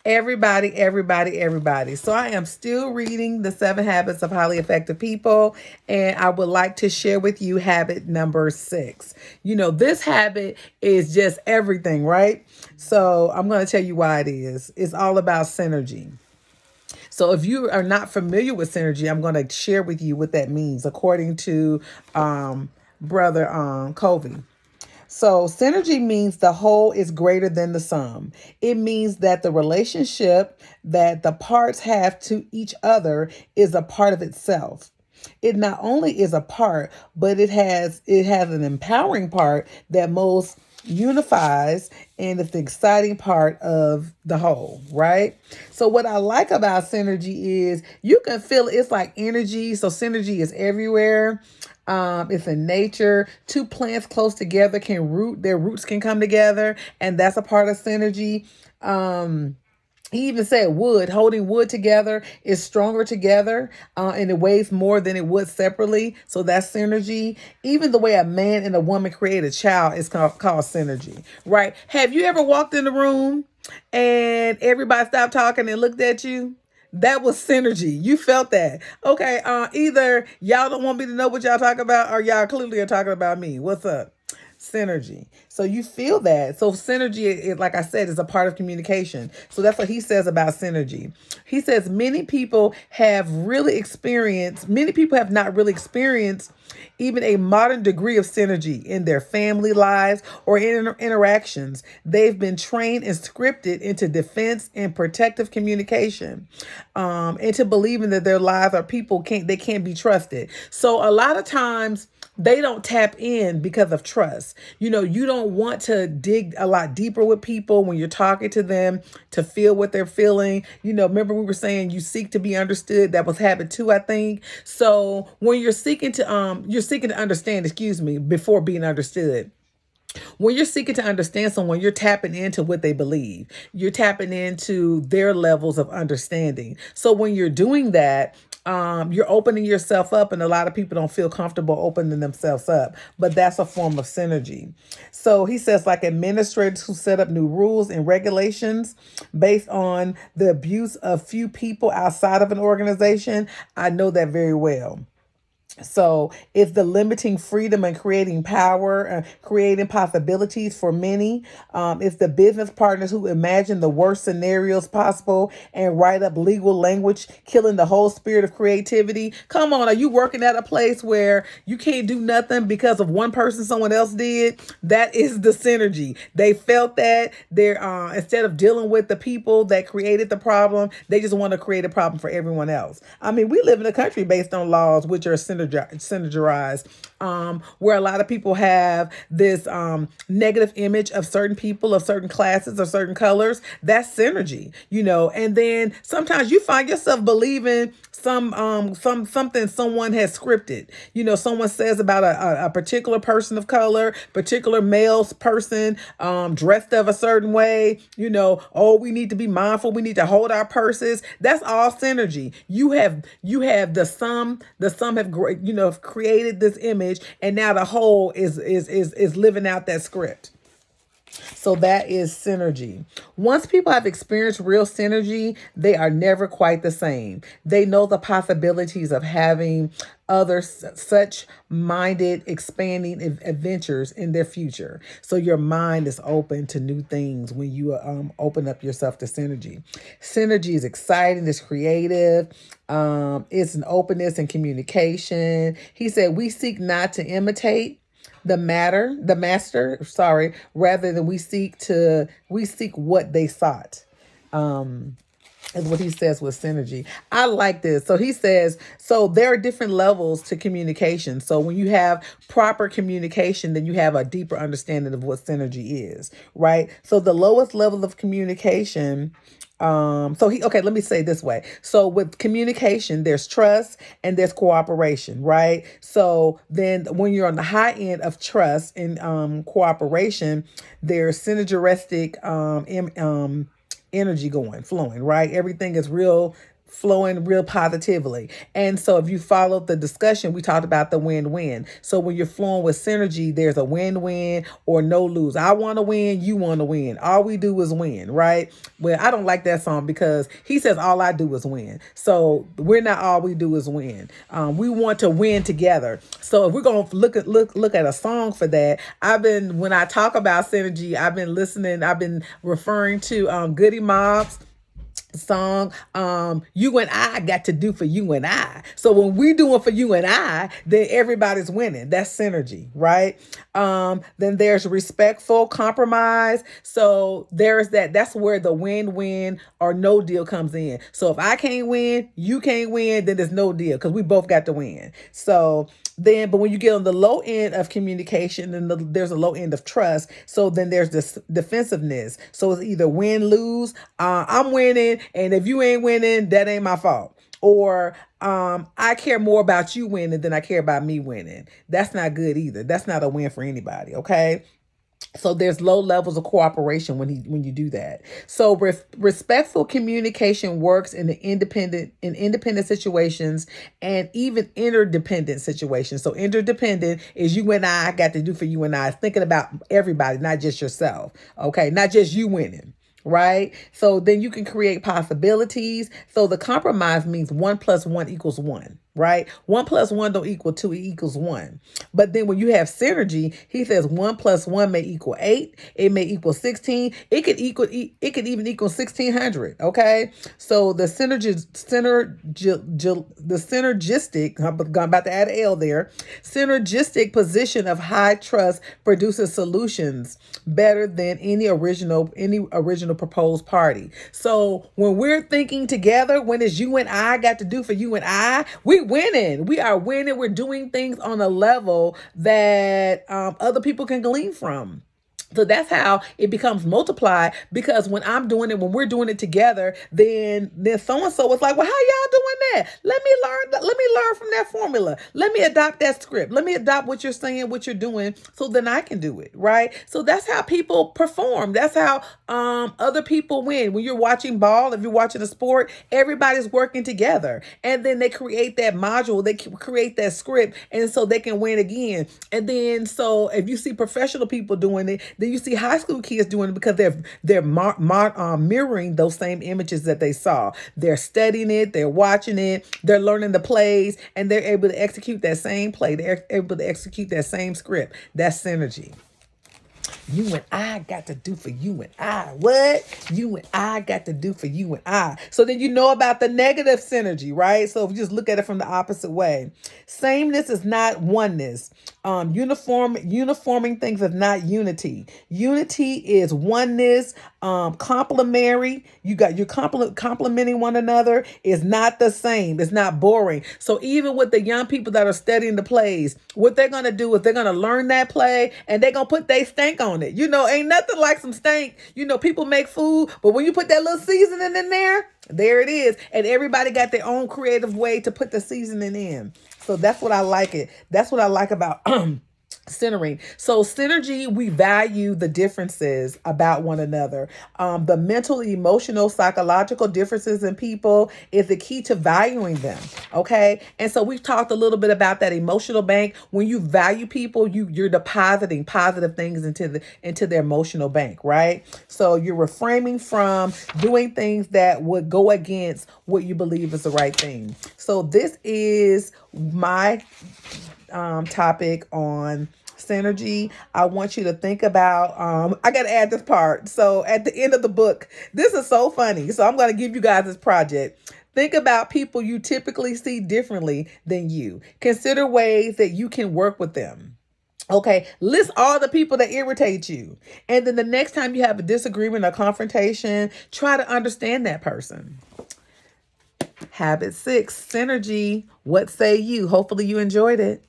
Everybody. So I am still reading The 7 Habits of Highly Effective People, and I would like to share with you habit number 6. This habit is just everything, right? So I'm going to tell you why it is. It's all about synergy. So if you are not familiar with synergy, I'm going to share with you what that means according to brother Covey. So, synergy means the whole is greater than the sum. It means that the relationship that the parts have to each other is a part of itself. It not only is a part, but it has an empowering part that most unifies, and it's the exciting part of the whole, right? So what I like about synergy is you can feel it's like energy. So synergy is everywhere. It's in nature. Two plants close together can root, their roots can come together, and that's a part of synergy. He even said wood, holding wood together is stronger together, and it weighs more than it would separately. So that's synergy. Even the way a man and a woman create a child is called synergy, right? Have you ever walked in the room and everybody stopped talking and looked at you? That was synergy. You felt that. Okay, either y'all don't want me to know what y'all talk about, or y'all clearly are talking about me. What's up? Synergy. So you feel that. So synergy, like I said, is a part of communication. So that's what he says about synergy. He says many people have not really experienced even a modern degree of synergy in their family lives or in interactions. They've been trained and scripted into defense and protective communication, into believing that their lives or people can't be trusted. So a lot of times they don't tap in because of trust. You don't want to dig a lot deeper with people when you're talking to them to feel what they're feeling. Remember we were saying you seek to be understood. That was habit 2, I think. So when you're seeking to understand, excuse me, before being understood. When you're seeking to understand someone, you're tapping into what they believe. You're tapping into their levels of understanding. So when you're doing that, you're opening yourself up, and a lot of people don't feel comfortable opening themselves up. But that's a form of synergy. So he says, like administrators who set up new rules and regulations based on the abuse of few people outside of an organization, I know that very well. So it's the limiting freedom and creating power, creating possibilities for many. It's the business partners who imagine the worst scenarios possible and write up legal language, killing the whole spirit of creativity. Come on, are you working at a place where you can't do nothing because of one person someone else did? That is the synergy. They felt that they're instead of dealing with the people that created the problem, they just want to create a problem for everyone else. I mean, we live in a country based on laws which are synergized, where a lot of people have this negative image of certain people, of certain classes, or certain colors. That's synergy. And then sometimes you find yourself believing something someone has scripted. Someone says about a particular person of color, particular male person, dressed of a certain way. Oh, we need to be mindful. We need to hold our purses. That's all synergy. You have the sum have created this image, and now the whole is living out that script. So that is synergy. Once people have experienced real synergy, they are never quite the same. They know the possibilities of having other such minded, expanding adventures in their future. So your mind is open to new things when you open up yourself to synergy. Synergy is exciting, it's creative, it's an openness and communication. He said, we seek not to imitate the master, sorry, rather than we seek what they sought. Is what he says with synergy. I like this. So he says, so there are different levels to communication. So when you have proper communication, then you have a deeper understanding of what synergy is, right? So the lowest level of communication, okay, let me say it this way. So with communication, there's trust and there's cooperation, right? So then when you're on the high end of trust and cooperation, there's synergistic energy flowing, right? Everything is real flowing real positively. And so if you followed the discussion, we talked about the win-win. So when you're flowing with synergy, there's a win-win or no lose. I want to win, you want to win. All we do is win, right? Well, I don't like that song because he says all I do is win. So we're not all we do is win. We want to win together. So if we're going to look at a song for that, when I talk about synergy, I've been referring to Goody Mob's song, You and I got to do for you and I. So when we doing for you and I, then everybody's winning. That's synergy, right? Then there's respectful compromise. So there's that's where the win-win or no deal comes in. So if I can't win, you can't win, then there's no deal because we both got to win. So but when you get on the low end of communication, then there's a low end of trust. So then there's this defensiveness. So it's either win, lose. I'm winning, and if you ain't winning, that ain't my fault. Or I care more about you winning than I care about me winning. That's not good either. That's not a win for anybody. Okay. So there's low levels of cooperation when you do that. So respectful communication works in independent situations and even interdependent situations. So interdependent is you and I got to do for you and I. It's thinking about everybody, not just yourself. Okay, not just you winning. Right? So then you can create possibilities. So the compromise means 1 + 1 = 1, right? 1 + 1 don't equal 2, it equals 1. But then when you have synergy, he says 1 + 1 may equal 8. It may equal 16. It could even equal 1600. Okay. So the synergistic, I'm about to add an L there. Synergistic position of high trust produces solutions better than any original proposed party. So when we're thinking together, when it's you and I got to do for you and I, we winning. We are winning. We're doing things on a level that other people can glean from. So that's how it becomes multiplied, because when we're doing it together, then so-and-so was like, well, how y'all doing that? Let me learn from that formula. Let me adopt that script. Let me adopt what you're saying, what you're doing, so then I can do it, right? So that's how people perform. That's how other people win. When you're watching ball, if you're watching a sport, everybody's working together. And then they create that module, they create that script, and so they can win again. And then so if you see professional people doing it, then you see high school kids doing it because they're mirroring those same images that they saw. They're studying it, they're watching it, they're learning the plays, and they're able to execute that same play. They're able to execute that same script. That's synergy. You and I got to do for you and I. What? You and I got to do for you and I. So then you know about the negative synergy, right? So if you just look at it from the opposite way. Sameness is not oneness. Uniforming things is not unity. Unity is oneness, complementary. You're complementing one another. Is not the same. It's not boring. So even with the young people that are studying the plays, what they're going to do is they're going to learn that play and they're going to put their stank on it. Ain't nothing like some stank. People make food, but when you put that little seasoning in there it is. And everybody got their own creative way to put the seasoning in. So that's what I like That's what I like about centering. So synergy, we value the differences about one another. The mental, emotional, psychological differences in people is the key to valuing them. Okay. And so we've talked a little bit about that emotional bank. When you value people, you're depositing positive things into their emotional bank, right? So you're refraining from doing things that would go against what you believe is the right thing. So this is my topic on synergy. I want you to think about, I got to add this part. So at the end of the book, this is so funny. So I'm going to give you guys this project. Think about people you typically see differently than you. Consider ways that you can work with them. Okay, list all the people that irritate you. And then the next time you have a disagreement or confrontation, try to understand that person. Habit 6, synergy. What say you? Hopefully you enjoyed it.